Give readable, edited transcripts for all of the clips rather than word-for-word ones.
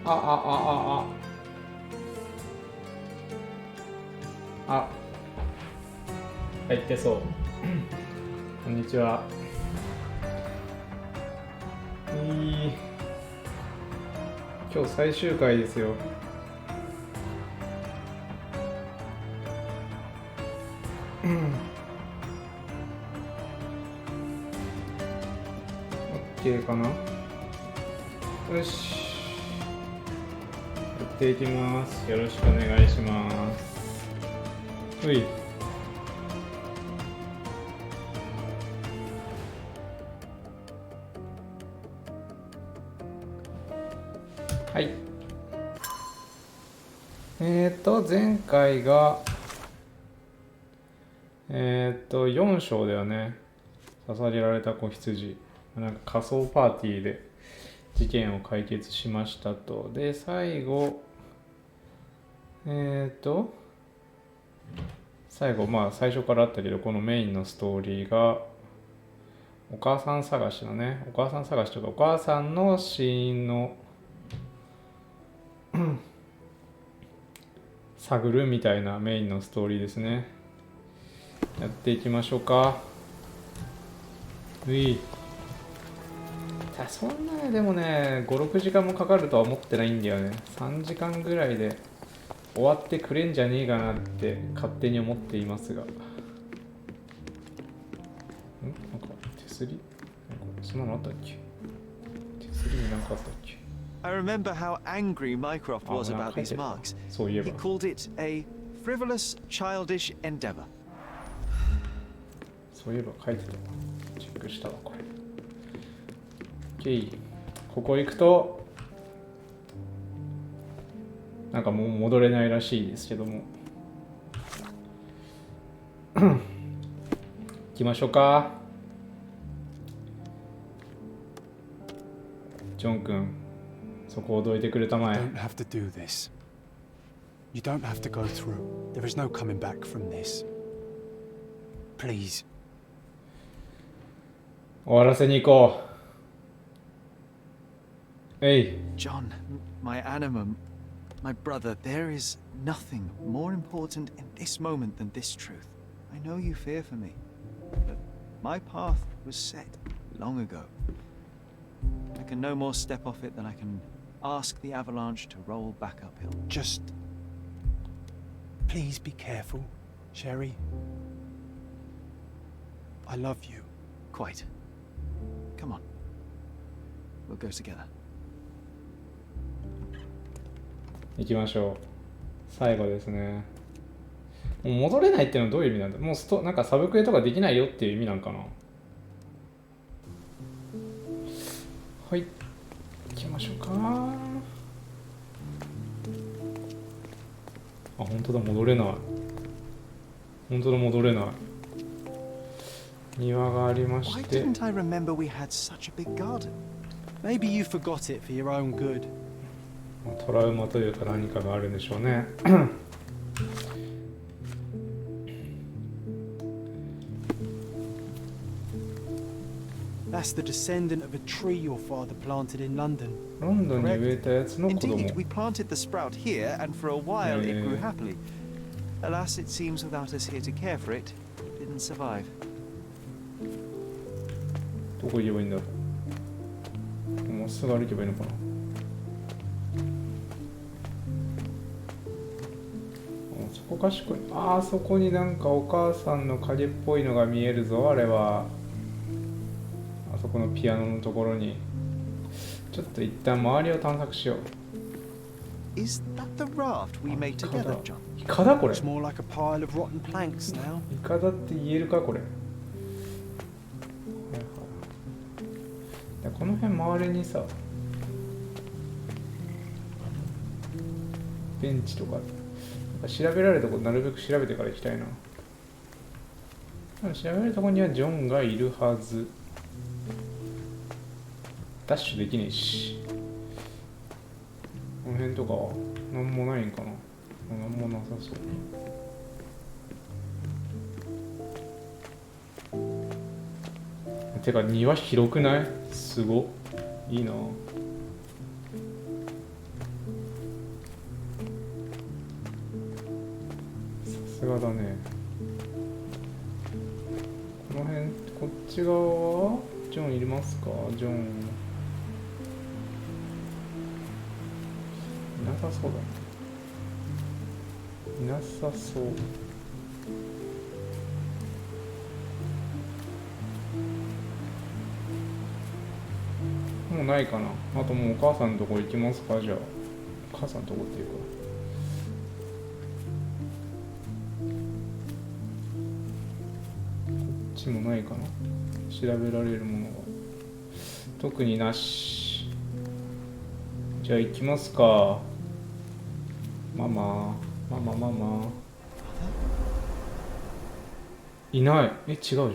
あ、入ってそう。こんにちは。今日最終回ですよ。OK かな。よし。やっていきます。よろしくお願いします。うい。はい。前回が4章だよね。捧げられた子羊。なんか仮想パーティーで事件を解決しましたと。で、最後、最初からあったけど、このメインのストーリーが、お母さん探しのね、お母さん探しとか、お母さんの死因の探るみたいなメインのストーリーですね。やっていきましょうか。そんなね、でもね、5、6時間もかかるとは思ってないんだよね。3時間ぐらいで終わってくれんじゃねえかなって勝手に思っていますが。なんか手すりそんなのあったっけ？手すりになんかあったっけ？ I remember how angry Mycroft was about these marks. He called it a frivolous, childish endeavor. そういえば書いてた。チェックしたわ、これ。OK。ここ行くと、なんかもう戻れないらしいですけども。行きましょうか。ジョン君、そこをどいてくれたまえ。 You don't have to do this. You don't have to go through. There is no coming back from this. Please. 終わらせに行こう。John, my animum, my brother, there is nothing more important in this moment than this truth. I know you fear for me, but my path was set long ago. I can no more step off it than I can ask the avalanche to roll back uphill. Just... please be careful, Sherry. I love you. Quite. Come on. We'll go together. 行きましょう。最後ですね。もう戻れないっていうのはどういう意味なんだ。もうなんかサブクエとかできないよっていう意味なんかな。はい、行きましょうか。本当だ、戻れない。本当だ、戻れない。庭がありまして。 Why didn't I remember we had such a big garden? Maybe you forgot it for your own good. トラウマというか何かがあるんでしょうね。That's the descendant of a tree your father planted in London. ロンドンに植えたやつの子供。 Indeed, we planted the sprout here, and for a while it grew happily. Alas, it seems without us here to care for it, it didn't survive. どこ行けばいいんだろう。まっすぐ歩けばいいのかな。そこ賢い。あそこになんかお母さんの影っぽいのが見えるぞ。あれはあそこのピアノのところに。ちょっと一旦周りを探索しよう。 Is that the raft we made together, John? イカだこれ。 It's more like a pile of rotten planks now. イカだって言えるかこれ。この辺周りにさ、ベンチとか調べられるとこなるべく調べてから行きたいな。調べられるとこにはジョンがいるはず。ダッシュできねえし。この辺とかは何もないんかな。何もなさそう。てか庭広くない？すごいいな。すがだね。この辺、こっち側はジョンいりますか？ジョンいなさそうだね。いなさそう。もうないかな。あともうお母さんのとこ行きますか？じゃあお母さんのとこっていうか、こっちもないかな。調べられるものが特になし。じゃあ行きますか。ママいない。違うじゃん。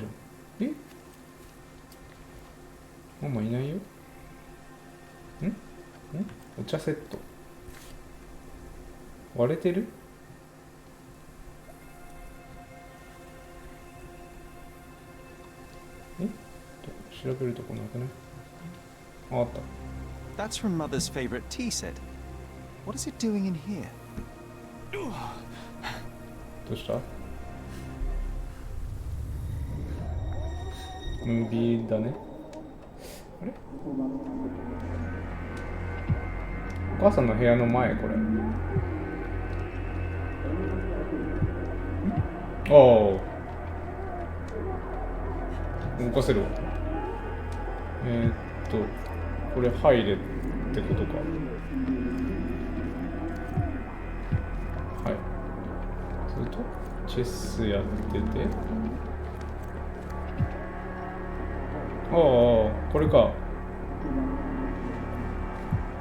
ママいないよ。お茶セット割れてる？調べるとこなくね？あった。 That's from Mother's favorite tea set. What is it doing in here? どうした？ムービーだね。あれ？お母さんの部屋の前、これ。ああ、動かせるわ。これ入れってことか。はい。するとチェスやってて、ああ、これか。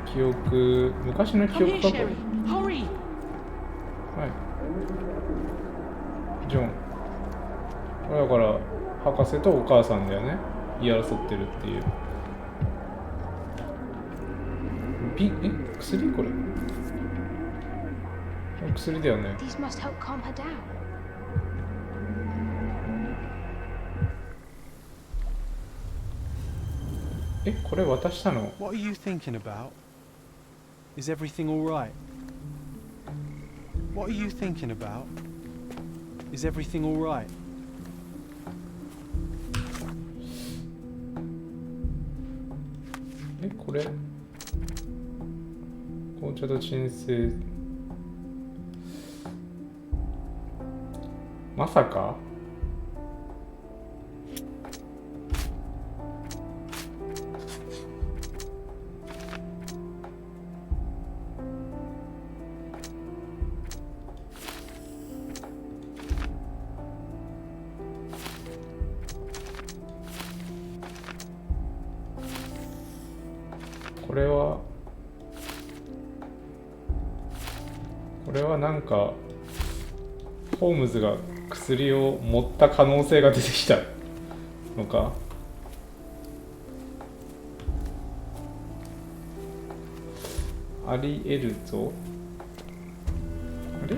記憶、昔の記憶かこれ。はい。ジョン。これだから博士とお母さんだよね。言い争ってるっていう。薬？これ薬だよね。これ渡したの？ What are you thinking about? Is everything all right? What are you thinking about? Is everything all right? これ紅茶と鎮静、まさか？これはなんかホームズが薬を持った可能性が出てきたのか。ありえるぞ。あれ？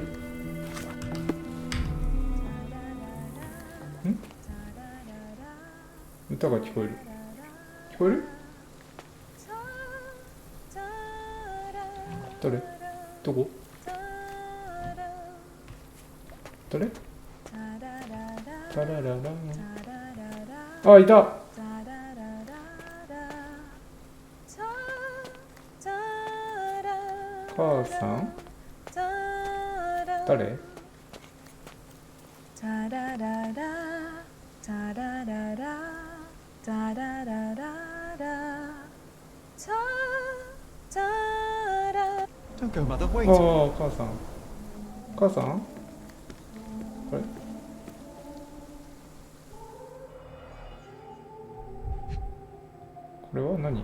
歌が聞こえる。聞こえる？誰？どこ？誰？タラララ。あ、いた。母さん？誰？Don't go, Mother. Wait. ああ、母さん。母さん？これ。これは何？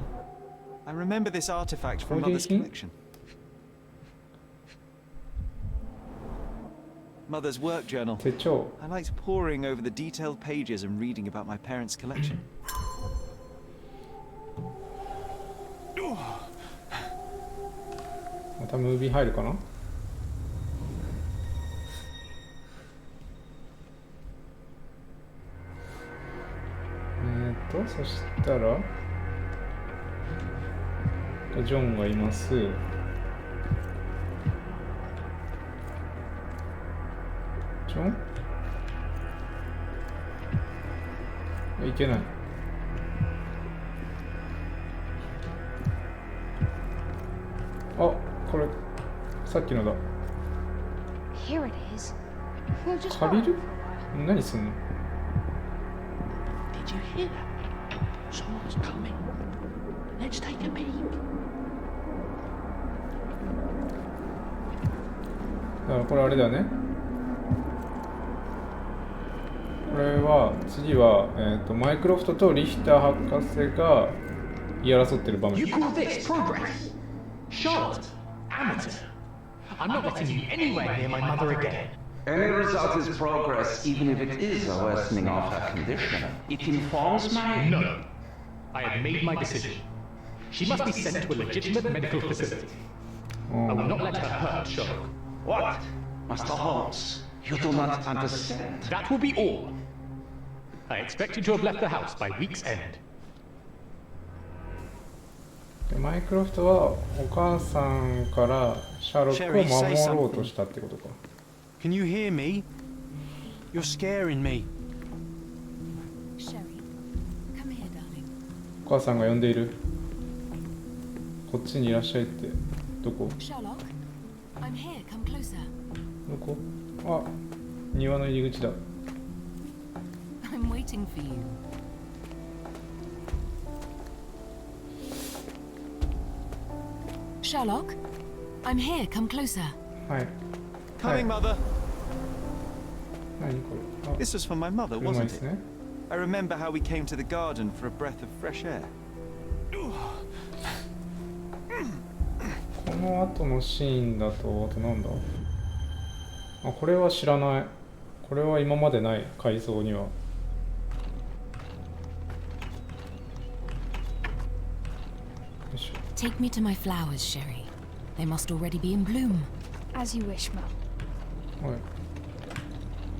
I remember this artifact from Mother's collection. Mother's work journal. 手帳。 I liked poring over the detailed pages and reading about my parents' collection. またムービー入るかな？そしたらジョンがいます。ジョション？いけない。あ、これさっきのだ。Here it is. We'll just 借り borrow る？ it for a while. 何すんの？ Did you hear that? Someone's coming. Let's take a peek. だからこれあれだよね。これは次は、マイクロフトとリヒター博士が言い争ってる場面。 You call this progress? Charlotte, amateur. I'm not letting you anywhere near my mother again. Any result is progress, even if it is a worsening of her condition. It informs my... No. I have made my decision. She must be sent to a legitimate medical facility. I will not let her hurt Sherlock. What? Master Holmes, you do not understand. That will be all. I expect you to have left the house by week's end. でマイクロフトはお母さんからシャーロックを守ろうとしたってことか。 Can you hear me? You're scaring me. Sherry, come here, darling. お母さんが呼んでいる。こっちにいらっしゃいって。どこ？ Sherlock, I'm here. Come closer. どこ？あ、庭の入り口だ。 I'm waiting for you. Sherlock, I'm here. Come closer. はい。 Coming, mother. 何これ？あ、 This was for my mother, うまい wasn't です it? ね。 I remember how we came to the garden for a breath of fresh air. この後のシーンだと、あとなんだ？あ、これは知らない。これは今までない階層には。 Take me to my flowers, Sherry. They must already be in bloom. As you wish, Mum. はい。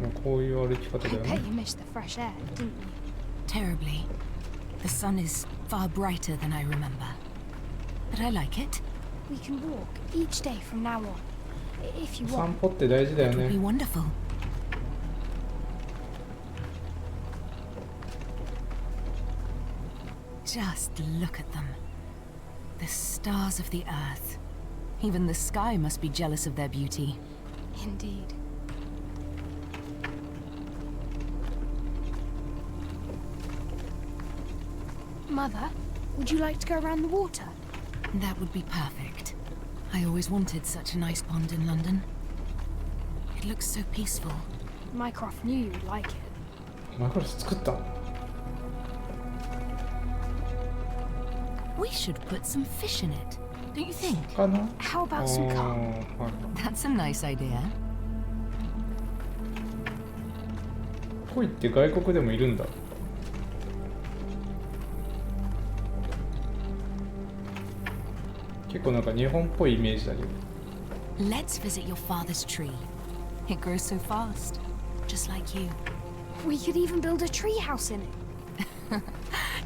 もうこういう歩き方 I だよ bet ね。 you missed the fresh air, didn't you? Terribly. The sun is far brighter than I remember. But I like it. We can walk each day from now on, if you 散 want. 歩って大事だよ It would be ね。 wonderful. Just look at them. The stars of the earth. Even the sky must be jealous of their beauty. Indeed. Mother, would you like to go around the water? That would be perfect. I always wanted such a nice pond in London. It looks so peaceful. Mycroft knew you would like it. マイクロフト作ったの？ We should put some fish in it, don't you think? かな？ How あ about ー some はい carp? That's a nice idea. 恋って外国でもいるんだ。結構なんか日本っぽいイメージだけど。 Let's visit your father's tree. It grows so fast, just like you. We could even build a tree house in it.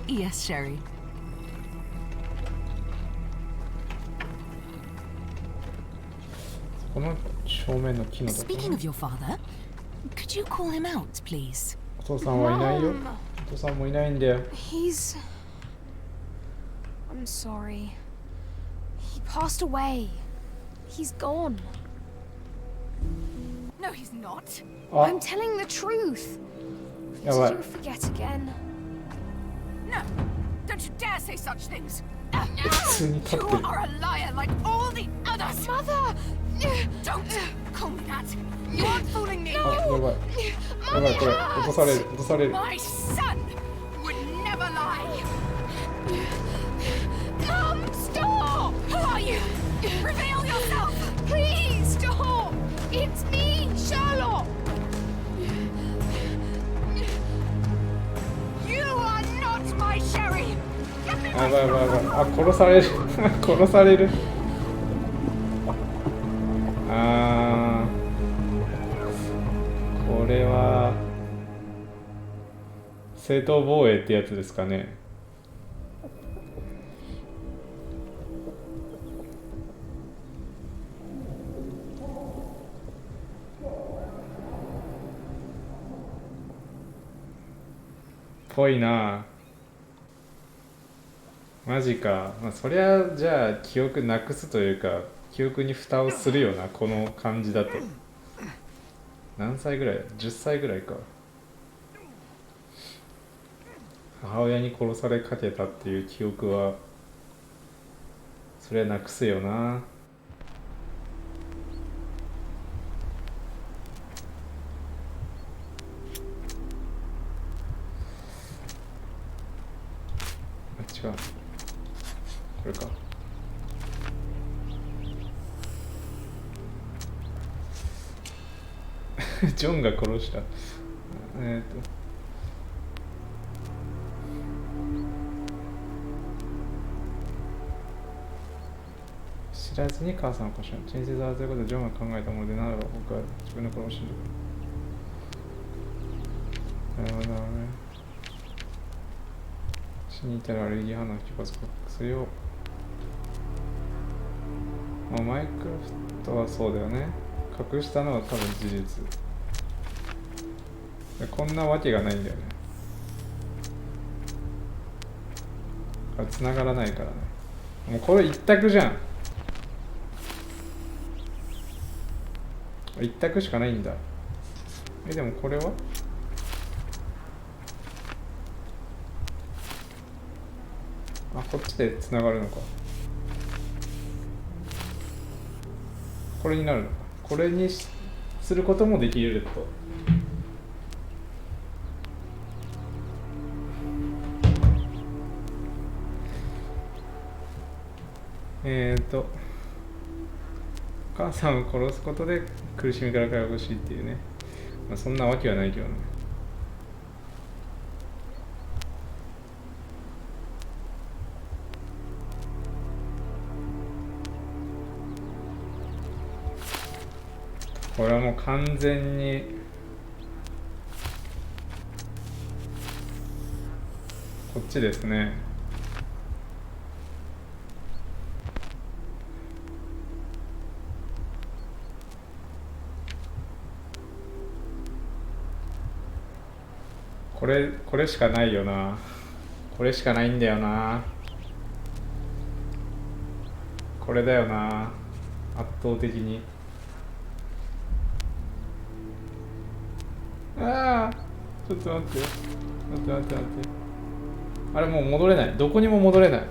Yes, Sherry. この正面の木のとこ Speaking of your father, could you call him out, please? お父さんはいないよ。 Mum, お父さんもいないんだよ。 he's... I'm sorry. He passed away. He's gone. No, he's not. あ、 I'm telling the truth. やばい Did you。forget again? No, don't you dare say such things. 普通に立 You ってる。 are a liar like all the others. Mother! Don't call me that. You aren't fooling me. あ、やばい。やばい、これ。落とされる、落とされる。 My son would never lie. Mum, stop! Who are you? Reveal yourself. Please stop! It's me, Sherlock! You are not my Sherry. Get me やばいやばいやばい。あ、殺される。殺される。あー。これは正当防衛ってやつですかね。ぽいな。マジか。まあ、そりゃじゃあ記憶なくすというか記憶に蓋をするよな、この感じだと。何歳ぐらいだ？ 10 歳ぐらいか。母親に殺されかけたっていう記憶はそれはなくすよな。違う、これか。ジョンが殺した。知らずに母さんを殺した。人生はということでジョンが考えたもので、ならば僕は自分の殺しに。なるほどね。死に至るアレルギー反応を引き起こす薬を、まあ、マイクロフトはそうだよね。隠したのは多分事実。こんなわけがないんだよね。繋がらないからね。もうこれ一択じゃん。一択しかないんだ。でもこれはこっちでつながるのか。これになるのか。これにすることもできると。お母さんを殺すことで苦しみから解放しいっていうね。まあ、そんなわけはないけどね。これはもう完全にこっちですね。これしかないよな。これしかないんだよな。これだよな、圧倒的に。ああ、ちょっと待って待って。あれもう戻れない。どこにも戻れない。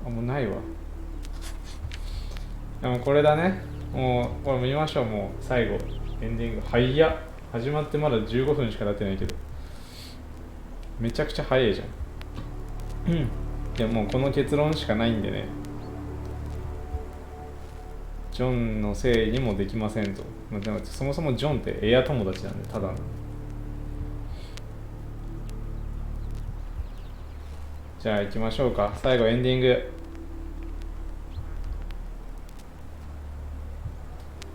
もうないわ。でもこれだね。もうこれ見ましょう。もう最後エンディング早っ。始まってまだ15分しか経ってないけどめちゃくちゃ早いじゃん。でももうこの結論しかないんでね。ジョンのせいにもできませんと。でもそもそもジョンってエア友達なんで、ただの。じゃあ行きましょうか。最後エンディング。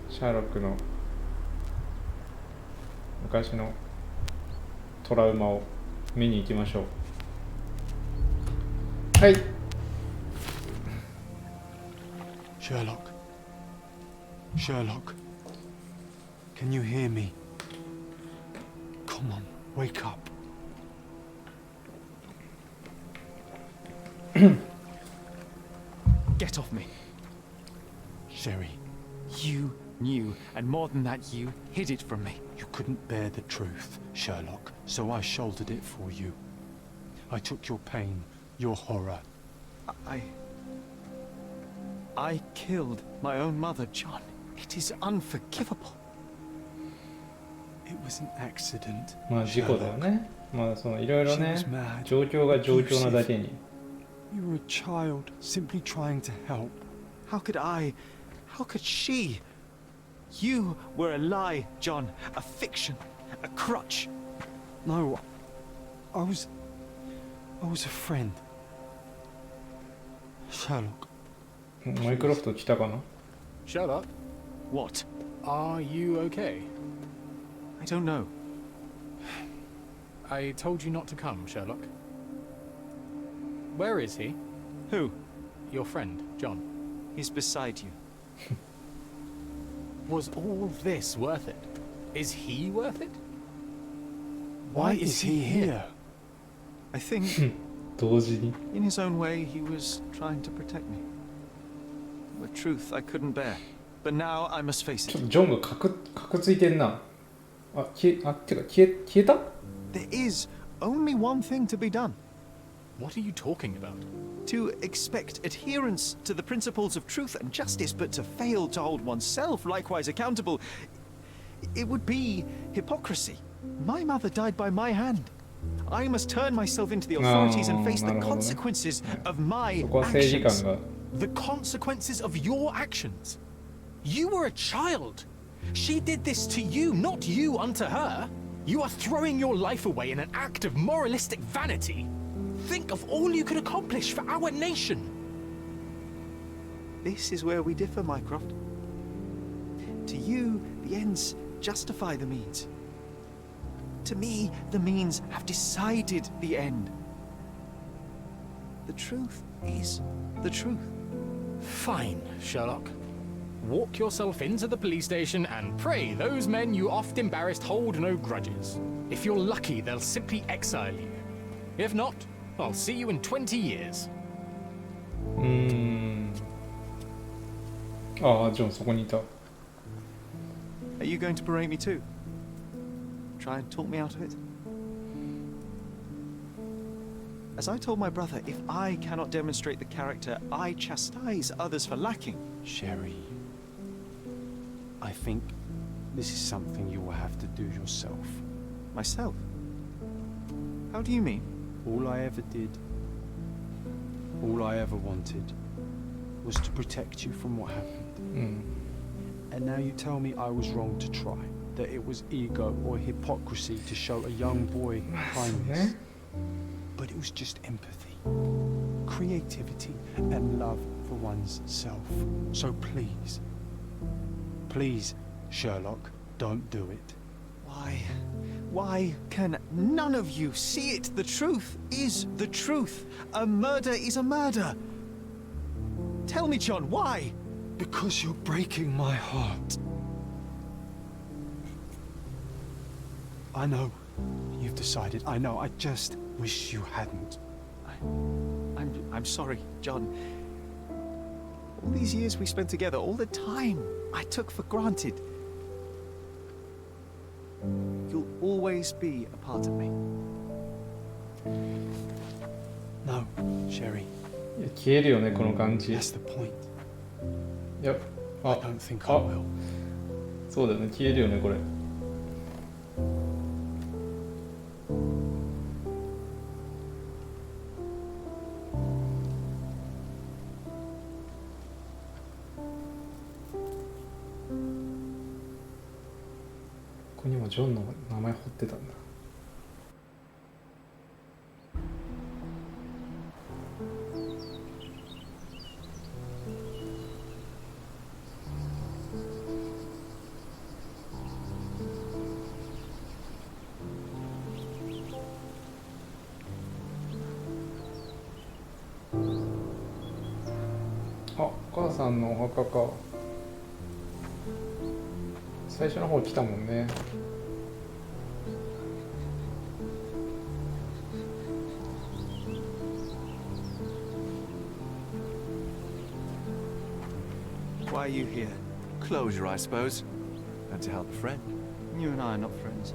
シャーロックの昔のトラウマを見に行きましょう。はい。Sherlock. Sherlock. Can you hear me? Come on, wake up. Get off me. Sherry, You knew, and more than that, you hid it from me. you couldn't bear the truth, Sherlock, so I shouldered it for you. I took your pain, your horror. I killed my own mother, John. It is unforgivable. It was an accident. まあ事故だよね。まあそのいろいろね She was mad, 状況が状況なだけに。 You were a child, simply trying to help. How could she? You were a lie, John. A fiction. A crutch. No, I was a friend. Sherlock. マイクロフト来たかな。 Sherlock, What? are you okay? I don't know. I told you not to come, Sherlock. Where is he? Who? Your friend, John. He's beside you. Was all this worth it? Is he worth it? Why is he here? I think, 同時に in his own way, he was trying to protect me. The truth I couldn't bear. But now I must face ちょっ it. とジョンがかくついてんな。てか消えた？ There is only one thing to be done. What are you talking about? To expect adherence to the principles of truth and justice, but to fail to hold oneself likewise accountable, it would be hypocrisy. My mother died by my hand. I must turn myself into the authorities and face the consequences of my そこは正義 actions. 感が The consequences of your actions. You were a child. She did this to you, not you unto her. You are throwing your life away in an act of moralistic vanity. Think of all you could accomplish for our nation. This is where we differ, Mycroft. To you, the ends justify the means. To me, the means have decided the end. The truth is the truth. Fine, Sherlock. Walk yourself into the police station and pray those men you oft embarrassed hold no grudges. If you're lucky, they'll simply exile you. If not, I'll see you in 20 years. ああ、ジョンそこにいた。 Are you going to berate me too? Try and talk me out of it? As I told my brother, if I cannot demonstrate the character I chastise others for lacking. Sherry, I think this is something you will have to do yourself. Myself? How do you mean? All I ever did, all I ever wanted, was to protect you from what happened. And now you tell me I was wrong to try, that it was ego or hypocrisy to show a young boy kindness. But it was just empathy, creativity, and love for one's self. So please, please, Sherlock, don't do it. Why can none of you see it? The truth is the truth. A murder is a murder. Tell me, John, why? Because you're breaking my heart. I know. You've decided. I know. I just wish you hadn't. I'm sorry, John. All these years we spent together, all the time I took for granted. You'll always be a part of me. No, Sherry. いや消えるよねこの感じ。い That's the point. や、 I don't think I will. そうだよね消えるよねこれ。ここにもジョンの名前彫ってたんだ。あ、お母さんのお墓か。最初の方来たもんね。Why are you here? Closure, I suppose. And to help a friend. You and I are not friends.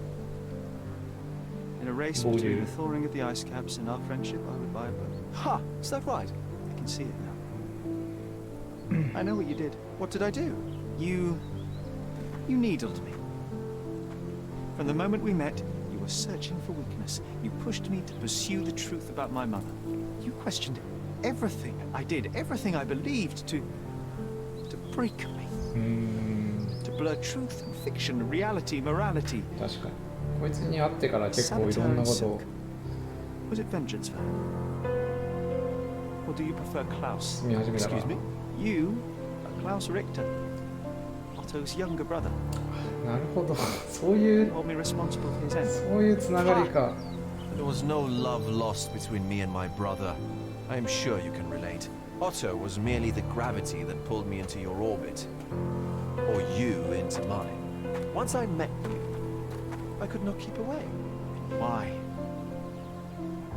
In a race Oh, between yeah. the thawing of the ice caps and our friendship, I would buy a boat. Ha! Is that right? I can see it now. I know what you did. What did I do? You needled me. From the moment we met, you were searching for weakness. You pushed me to pursue the truth about my mother. You questioned everything I did, everything I believed, to break me. To blur truth and fiction, reality, morality. 確かに。こいつに会ってから結構いろんなことを。 Was it vengeance for her? Or do you prefer Klaus? 見始めたか Excuse me? You are Klaus Richter, Otto's younger brother. なるほど。そういう Hold me responsible for his end. そういうつながりか。 There was no love lost between me and my brother. I am sure you can relate. Otto was merely the gravity that pulled me into your orbit. Or you into mine. Once I met you, I could not keep away. Why?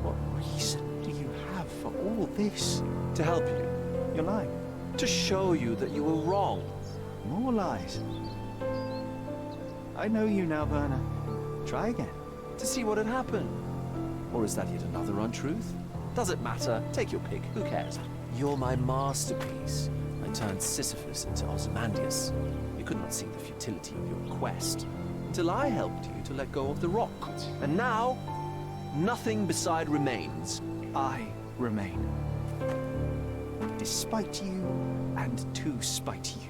What reason do you have for all this? To help you. You're lying. To show you that you were wrong. More lies. I know you now, Werner. Try again. To see what had happened. Or is that yet another untruth? Does it matter? Take your pick. Who cares? You're my masterpiece. I turned Sisyphus into Ozymandias. You could not see the futility of your quest until I helped you to let go of the rock. And now, nothing beside remains. I remain. Despite you and to spite you.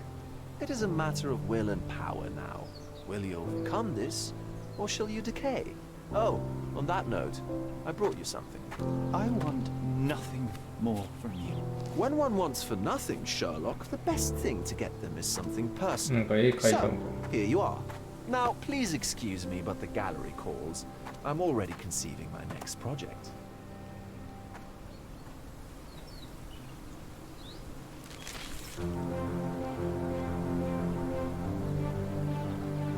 It is a matter of will and power now. Will you overcome this, or shall you decay? Oh, on that note, I brought you something. I want nothing more from you. When one wants for nothing, Sherlock, the best thing to get them is something な personal. んか絵描いたのか So, here you are. Now, please excuse me, but the gallery calls. I'm already conceiving my next project.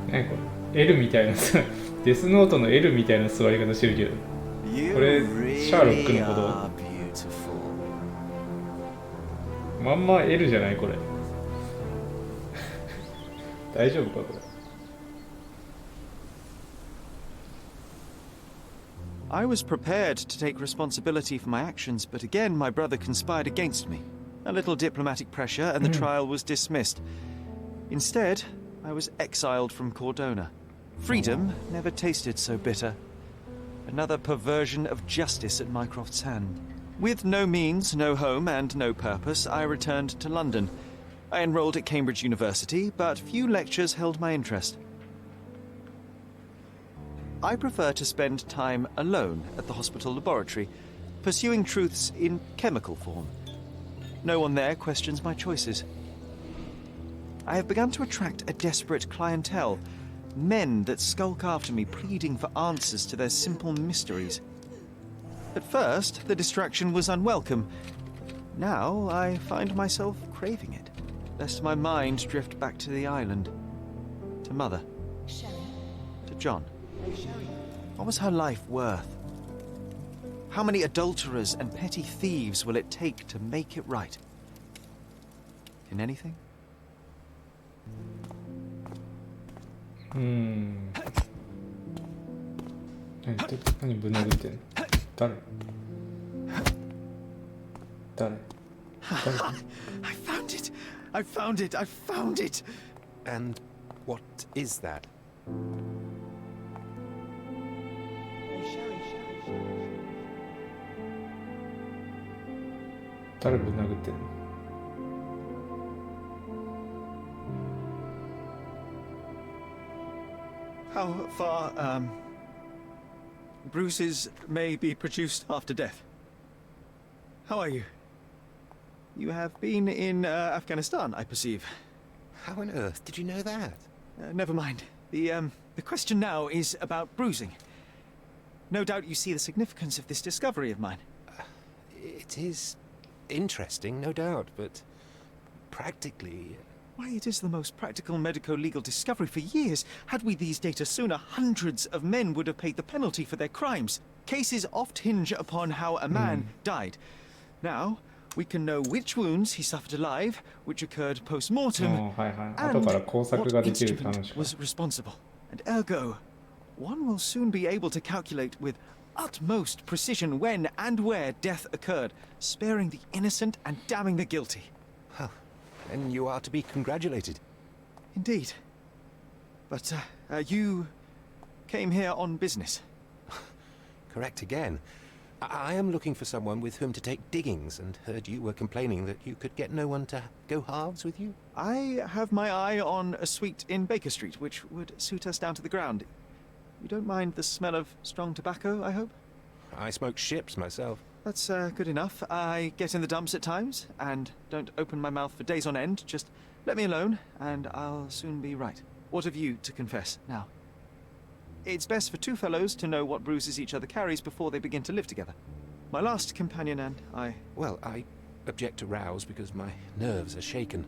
何これ L みたいなさデスノートの L みたいな座り方してるけど You これ really シャーロックのこと are beautiful. まんま L じゃないこれ大丈夫かこれ I was prepared to take responsibility for my actions, but again my brother conspired against me. A little diplomatic pressure and the trial was dismissed. Instead, I was exiled from Cordona. Freedom never tasted so bitter. Another perversion of justice at Mycroft's hand. With no means, no home, and no purpose, I returned to London. I enrolled at Cambridge University, but few lectures held my interest. I prefer to spend time alone at the hospital laboratory, pursuing truths in chemical form. No one there questions my choices. I have begun to attract a desperate clientele, men that skulk after me, pleading for answers to their simple mysteries. At first, the distraction was unwelcome. Now, I find myself craving it, lest my mind drift back to the island, to Mother, to John. What was her life worth? How many adulterers and petty thieves will it take to make it right? In anything? 何ぶん殴ってんの誰 I found it! I found it! I found it! And what is that? 誰ぶん殴ってんの How far, bruises may be produced after death. How are you? You have been in Afghanistan, I perceive. How on earth did you know that? Never mind. The question now is about bruising. No doubt you see the significance of this discovery of mine. It is interesting, no doubt, but practically... Why, it is the most practical medico-legal discovery for years. Had we these data sooner, hundreds of men would have paid the penalty for their crimes. Cases oft hinge upon how a man died. Now, we can know which wounds he suffered alive, which occurred post-mortem, and what instrument was responsible. And ergo, one will soon be able to calculate with utmost precision when and where death occurred, sparing the innocent and damning the guilty. Well, then you are to be congratulated. Indeed. But, you came here on business. Correct again. I am looking for someone with whom to take diggings, and heard you were complaining that you could get no one to go halves with you. I have my eye on a suite in Baker Street, which would suit us down to the ground. You don't mind the smell of strong tobacco, I hope? I smoke ships myself. That's good enough. I get in the dumps at times, and don't open my mouth for days on end. Just let me alone, and I'll soon be right. What have you to confess now? It's best for two fellows to know what bruises each other carries before they begin to live together. My last companion and I... Well, I object to rows because my nerves are shaken.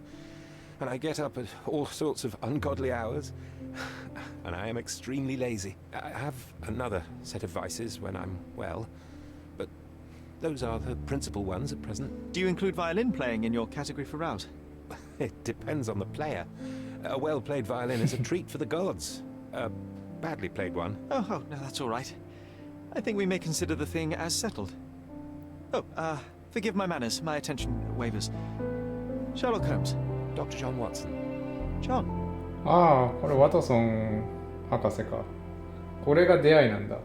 And I get up at all sorts of ungodly hours. And I am extremely lazy. I have another set of vices when I'm well, but those are the principal ones at present. Do you include violin playing in your category for rouse? It depends on the player. A well-played violin is a treat for the gods. A badly played one. Oh, no, that's all right. I think we may consider the thing as settled. Oh, forgive my manners. My attention wavers. Sherlock Holmes. Dr. John Watson. John. ああ、これワトソン博士か。これが出会いなんだ。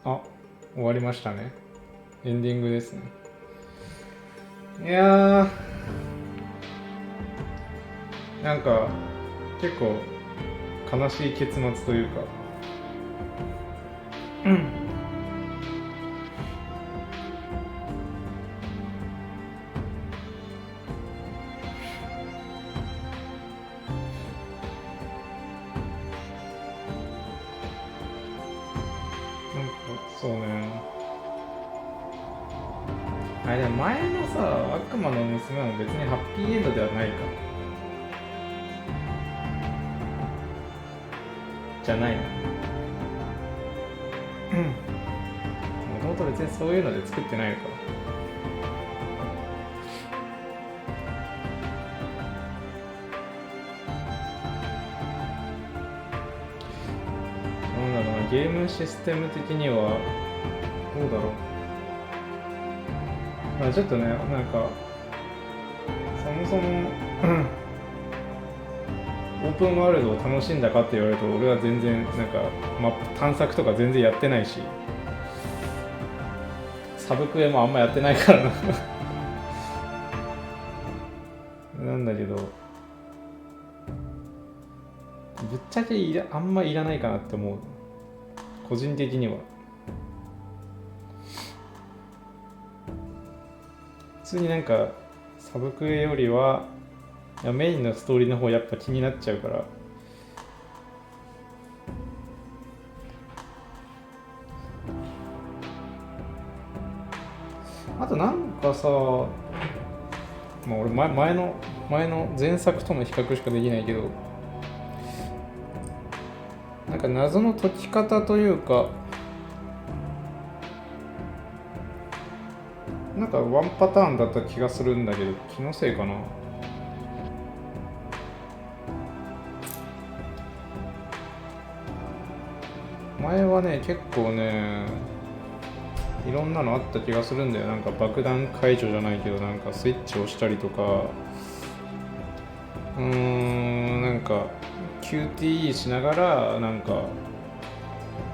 あ、終わりましたね。エンディングですね。いやー、なんか結構悲しい結末というか、そうね。あれでも前のさ、悪魔の娘も別にハッピーエンドではないか。じゃないな。もともと別にそういうので作ってないのか。なんだろうな、ゲームシステム的にはどうだろう。まあちょっとね、なんかそもそもオープンワールドを楽しんだかって言われると、俺は全然なんかマップ探索とか全然やってないし、サブクエもあんまやってないからななんだけど、ぶっちゃけあんまいらないかなって思う、個人的には。普通になんかサブクエよりはいやメインのストーリーの方やっぱ気になっちゃうから。あとなんかさ、まあ俺前の前作との比較しかできないけど、なんか謎の解き方というか、なんかワンパターンだった気がするんだけど、気のせいかな。前はね、結構ね、いろんなのあった気がするんだよ。なんか爆弾解除じゃないけど、なんかスイッチを押したりとか、なんか QTE しながらなんか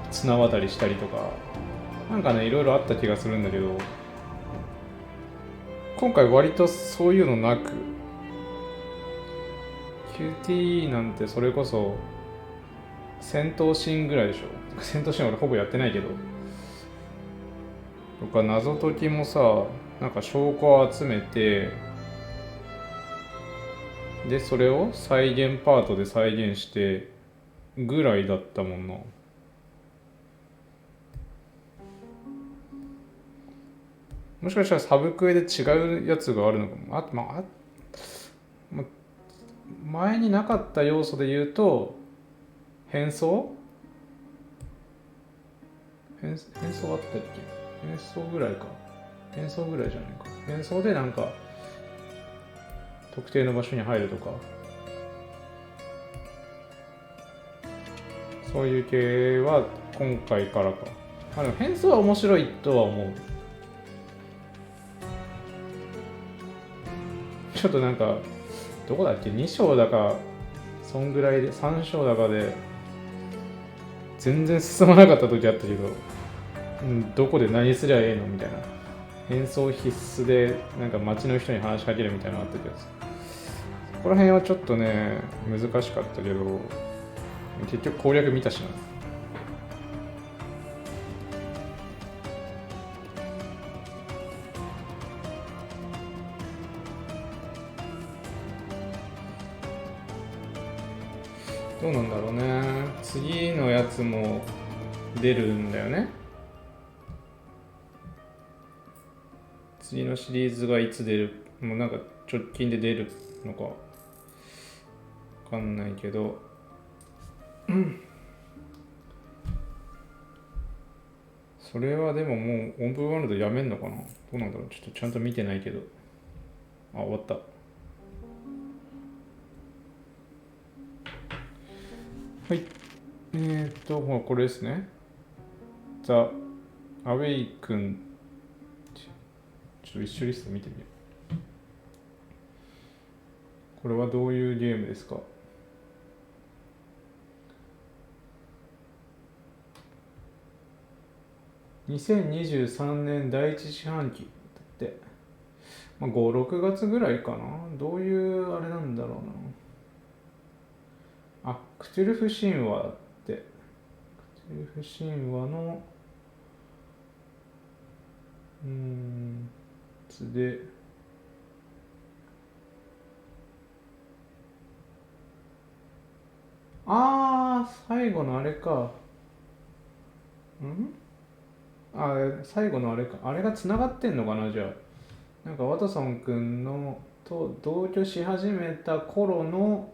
綱渡りしたりとか、なんかね、いろいろあった気がするんだけど、今回割とそういうのなく、QTE なんてそれこそ戦闘シーンぐらいでしょ。戦闘シーン俺ほぼやってないけど、とか謎解きもさ、なんか証拠を集めて、でそれを再現パートで再現してぐらいだったもんな。もしかしたらサブクエで違うやつがあるのかも。前になかった要素で言うと変装あったっけ。変装ぐらいか。変装ぐらいじゃないか。変装でなんか特定の場所に入るとか、そういう系は今回からか。でも変装は面白いとは思う。ちょっとなんかどこだっけ、2章だかそんぐらいで、3章だかで全然進まなかった時あったけど、どこで何すりゃええのみたいな。変装必須でなんか街の人に話しかけるみたいなのあったけど、そこら辺はちょっとね難しかったけど、結局攻略見たしな。どうなんだろうね。次のやつも出るんだよね。次のシリーズがいつ出る、もうなんか直近で出るのかわかんないけど、それはでももうオープンワールドやめんのかな。どうなんだろう。ちょっとちゃんと見てないけど。あ、終わった。はい。これですね。ザ・アウェイクン。ちょっと一緒リスト見てみよう。これはどういうゲームですか？2023年第一四半期だって、まあ、5、6月ぐらいかな。どういうあれなんだろうな。あ、クトゥルフ神話って、クトゥルフ神話ので、最後のあれか。最後のあれか。あれが繋がってんのかな、じゃあ。なんかワトソン君のと同居し始めた頃の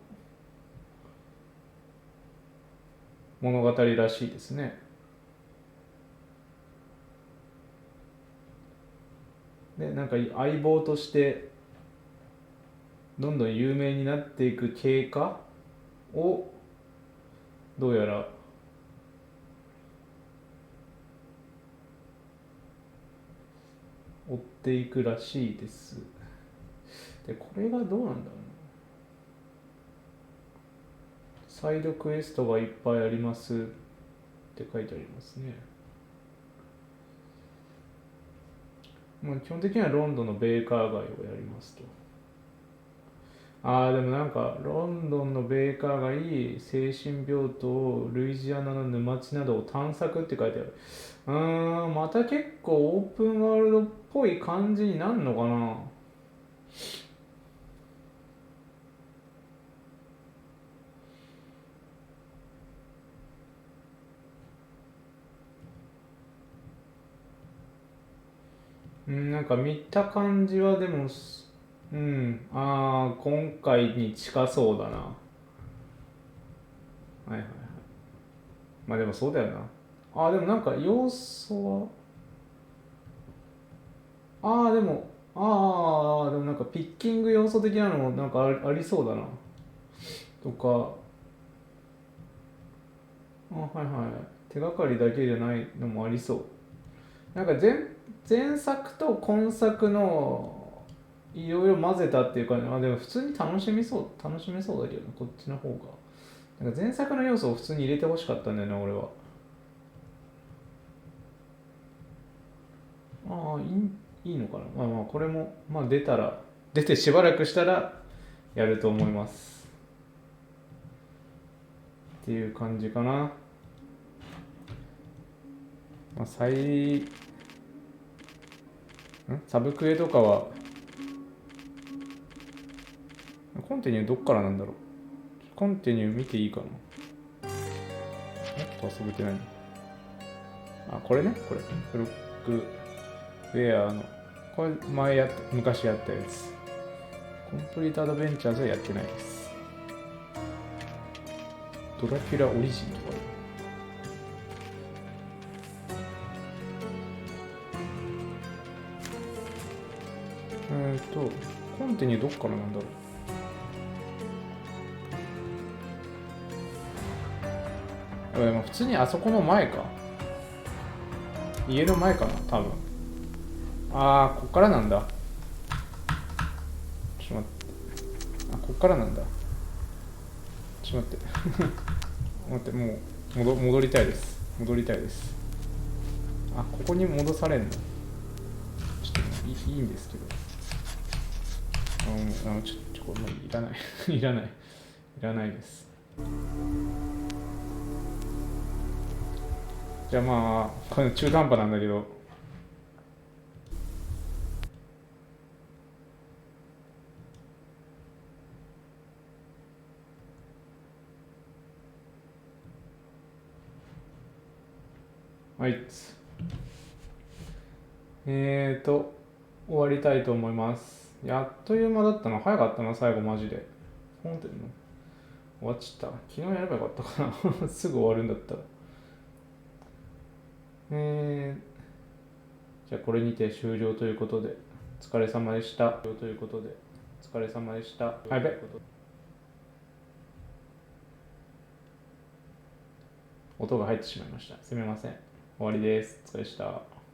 物語らしいですね。で、なんか相棒としてどんどん有名になっていく経過をどうやら追っていくらしいです。で、これがどうなんだろうな。サイドクエストがいっぱいありますって書いてありますね。まあ、基本的にはロンドンのベーカー街をやりますと。でもなんかロンドンのベーカー街、精神病棟、ルイジアナの沼地などを探索って書いてある。また結構オープンワールドっぽい感じになるのかな。なんか見た感じはでも、今回に近そうだな。はいはいはい。まあでもそうだよな。でもなんか要素は、でもなんかピッキング要素的なのもなんかありそうだな。とか、はいはい。手がかりだけじゃないのもありそう。なんか前作と今作のいろいろ混ぜたっていうか、でも普通に楽しめそうだけどね、こっちの方が。なんか前作の要素を普通に入れてほしかったんだよね、俺は。いいのかな。まあこれも、出てしばらくしたらやると思います。っていう感じかな。サブクエとかは、コンティニューどっからなんだろう。コンティニュー見ていいかな。もっと遊べてないの。これね、これ。ブロックウェアの、これ昔やったやつ。コンプリートアドベンチャーズはやってないです。ドラキュラオリジンとかコンティニューどっからなんだろう。でも普通にあそこの前か。家の前かな、多分。こっからなんだ。ちょっと待って。こっからなんだ。ちょっと待って。待って、もう戻りたいです。ここに戻されんの。ちょっといいんですけど。これもいらない。いらないです。じゃあこれ中途半端なんだけど、はい。終わりたいと思います。やっという間だったな。早かったな、最後マジで。本当に終わっちゃった。昨日やればよかったかな。すぐ終わるんだったら。じゃあこれにて終了ということで、お疲れ様でした。ということで、お疲れ様でした。やべ。音が入ってしまいました。すみません。終わりです。お疲れ様でした。